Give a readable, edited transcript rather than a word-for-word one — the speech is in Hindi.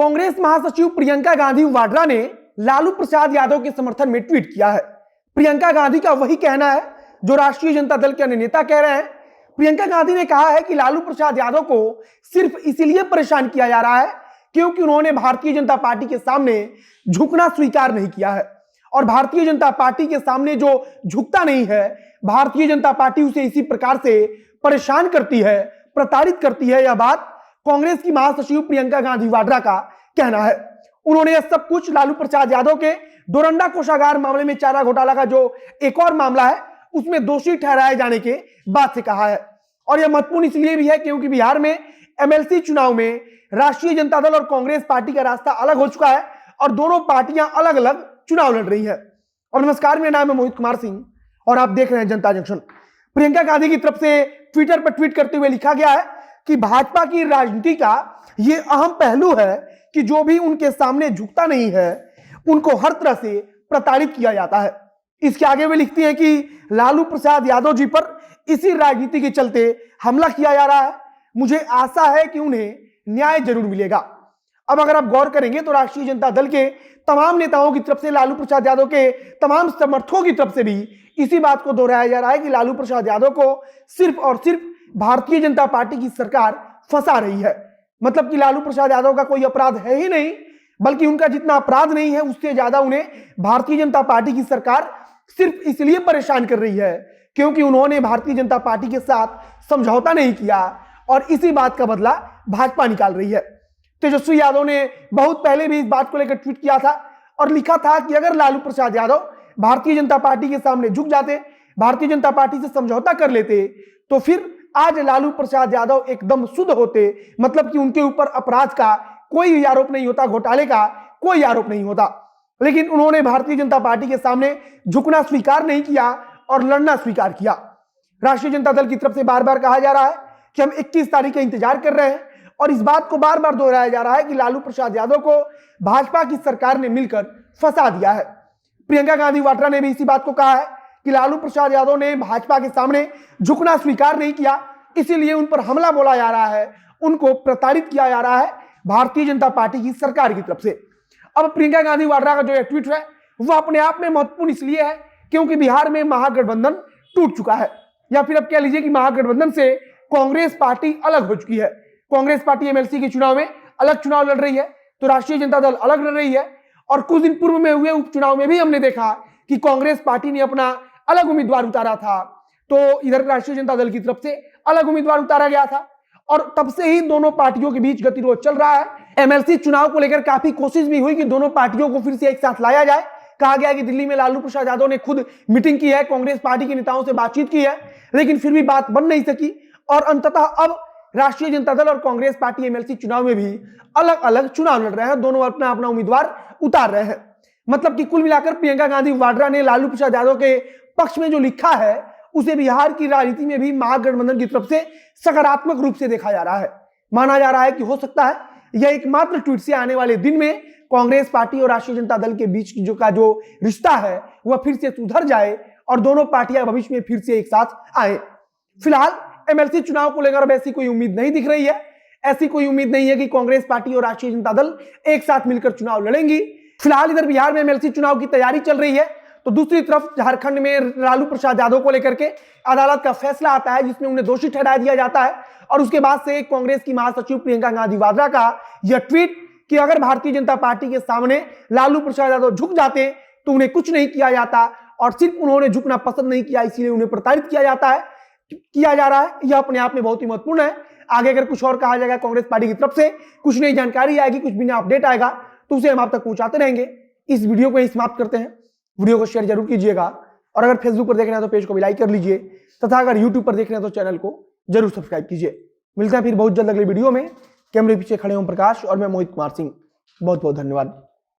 कांग्रेस महासचिव प्रियंका गांधी वाड्रा ने लालू प्रसाद यादव के समर्थन में ट्वीट किया है। प्रियंका गांधी का वही कहना है जो राष्ट्रीय जनता दल के अन्य नेता कह रहे हैं। प्रियंका गांधी ने कहा है कि लालू प्रसाद यादव को सिर्फ इसीलिए परेशान किया जा रहा है क्योंकि उन्होंने भारतीय जनता पार्टी के सामने झुकना स्वीकार नहीं किया है, और भारतीय जनता पार्टी के सामने जो झुकता नहीं है, भारतीय जनता पार्टी उसे इसी प्रकार से परेशान करती है, प्रताड़ित करती है। यह बात कांग्रेस की महासचिव प्रियंका गांधी वाड्रा का कहना है। उन्होंने यह सब कुछ लालू प्रसाद यादव के डोरंडा कोषागार मामले में चारा घोटाला का जो एक और मामला है उसमें दोषी ठहराए जाने के बाद से कहा है। और यह महत्वपूर्ण इसलिए भी है क्योंकि बिहार में एमएलसी चुनाव में राष्ट्रीय जनता दल और कांग्रेस पार्टी का रास्ता अलग हो चुका है और दोनों पार्टियां अलग अलग चुनाव लड़ रही है। और नमस्कार, मेरा नाम है मोहित कुमार सिंह और आप देख रहे हैं जनता जंक्शन। प्रियंका गांधी की तरफ से ट्विटर पर ट्वीट करते हुए लिखा गया है कि भाजपा की राजनीति का यह अहम पहलू है कि जो भी उनके सामने झुकता नहीं है उनको हर तरह से प्रताड़ित किया जाता है। इसके आगे वे लिखती हैं कि लालू प्रसाद यादव जी पर इसी राजनीति के चलते हमला किया जा रहा है। मुझे आशा है कि उन्हें न्याय जरूर मिलेगा। अब अगर आप गौर करेंगे तो राष्ट्रीय जनता दल के तमाम नेताओं की तरफ से, लालू प्रसाद यादव के तमाम समर्थकों की तरफ से भी इसी बात को दोहराया जा रहा है कि लालू प्रसाद यादव को सिर्फ और सिर्फ भारतीय जनता पार्टी की सरकार फंसा रही है। मतलब कि लालू प्रसाद यादव का कोई अपराध है ही नहीं, बल्कि उनका जितना अपराध नहीं है उससे ज्यादा उन्हें भारतीय जनता पार्टी की सरकार सिर्फ इसलिए परेशान कर रही है क्योंकि उन्होंने भारतीय जनता पार्टी के साथ समझौता नहीं किया और इसी बात का बदला भाजपा निकाल रही है। तेजस्वी यादव ने बहुत पहले भी इस बात को लेकर ट्वीट किया था और लिखा था कि अगर लालू प्रसाद यादव भारतीय जनता पार्टी के सामने झुक जाते, भारतीय जनता पार्टी से समझौता कर लेते, तो फिर आज लालू प्रसाद यादव एकदम शुद्ध होते। मतलब कि उनके ऊपर अपराध का कोई आरोप नहीं होता, घोटाले का कोई आरोप नहीं होता। लेकिन उन्होंने भारतीय जनता पार्टी के सामने झुकना स्वीकार नहीं किया और लड़ना स्वीकार किया। राष्ट्रीय जनता दल की तरफ से बार बार कहा जा रहा है कि हम 21 तारीख का इंतजार कर रहे हैं और इस बात को बार बार दोहराया जा रहा है कि लालू प्रसाद यादव को भाजपा की सरकार ने मिलकर फंसा दिया है। प्रियंका गांधी वाड्रा ने भी इसी बात को कहा है कि लालू प्रसाद यादव ने भाजपा के सामने झुकना स्वीकार नहीं किया, इसीलिए उन पर हमला बोला जा रहा है, उनको प्रताड़ित किया जा रहा है भारतीय जनता पार्टी की सरकार की तरफ से। अब प्रियंका गांधी वाड्रा का जो ट्वीट है वह अपने आप में महत्वपूर्ण इसलिए है क्योंकि बिहार में महागठबंधन टूट चुका है, या फिर अब कह लीजिए कि महागठबंधन से कांग्रेस पार्टी अलग हो चुकी है। कांग्रेस पार्टी एमएलसी के चुनाव में अलग चुनाव लड़ रही है तो राष्ट्रीय जनता दल अलग लड़ रही है। और कुछ दिन पूर्व में हुए उपचुनाव में भी हमने देखा कि कांग्रेस पार्टी ने अपना अलग उम्मीदवार उतारा था, तो इधर राष्ट्रीय जनता दल की तरफ से अलग उम्मीदवार उतारा गया था और तब से ही दोनों पार्टियों के बीच गतिरोध चल रहा है। एमएलसी चुनाव को लेकर काफी कोशिश भी हुई कि दोनों पार्टियों को फिर से एक साथ लाया जाए। कहा गया कि दिल्ली में लालू प्रसाद यादव ने खुद मीटिंग की है, कांग्रेस पार्टी के नेताओं से बातचीत की है, लेकिन फिर भी बात बन नहीं सकी और अंततः अब राष्ट्रीय जनता दल और कांग्रेस पार्टी एमएलसी चुनाव में भी अलग अलग चुनाव लड़ रहे हैं, दोनों अपना अपना उम्मीदवार उतार रहे हैं। मतलब कि कुल मिलाकर प्रियंका गांधी वाड्रा ने लालू प्रसाद यादव के पक्ष में जो लिखा है उसे बिहार की राजनीति में भी महागठबंधन की तरफ से सकारात्मक रूप से देखा जा रहा है। माना जा रहा है कि हो सकता है यह एकमात्र ट्वीट से आने वाले दिन में कांग्रेस पार्टी और राष्ट्रीय जनता दल के बीच का जो रिश्ता है वह फिर से सुधर जाए और दोनों पार्टियां भविष्य में फिर से एक साथ आए। फिलहाल एमएलसी चुनाव को लेकर अब ऐसी कोई उम्मीद नहीं दिख रही है। ऐसी कोई उम्मीद नहीं है कि कांग्रेस पार्टी और राष्ट्रीय जनता दल एक साथ मिलकर चुनाव लड़ेंगी। फिलहाल इधर बिहार में एमएलसी चुनाव की तैयारी चल रही है तो दूसरी तरफ झारखंड में लालू प्रसाद यादव को लेकर के अदालत का फैसला आता है जिसमें उन्हें दोषी ठहरा दिया जाता है और उसके बाद से कांग्रेस की महासचिव प्रियंका गांधी वाड्रा का यह ट्वीट कि अगर भारतीय जनता पार्टी के सामने लालू प्रसाद यादव झुक जाते तो उन्हें कुछ नहीं किया जाता और सिर्फ उन्होंने झुकना पसंद नहीं किया इसलिए उन्हें प्रताड़ित किया जा रहा है। यह अपने आप में बहुत ही महत्वपूर्ण है। आगे अगर कुछ और कहा जाएगा कांग्रेस पार्टी की तरफ से, कुछ नई जानकारी आएगी, कुछ भी नया अपडेट आएगा तो उसे हम आप तक पहुंचाते रहेंगे। इस वीडियो को यहीं समाप्त करते हैं। वीडियो को शेयर जरूर कीजिएगा और अगर फेसबुक पर देख रहे हैं तो पेज को भी लाइक कर लीजिए तथा अगर यूट्यूब पर देख रहे हैं तो चैनल को जरूर सब्सक्राइब कीजिए। मिलते हैं फिर बहुत जल्द अगले वीडियो में। कैमरे पीछे खड़े ओम प्रकाश और मैं मोहित कुमार सिंह। बहुत बहुत धन्यवाद।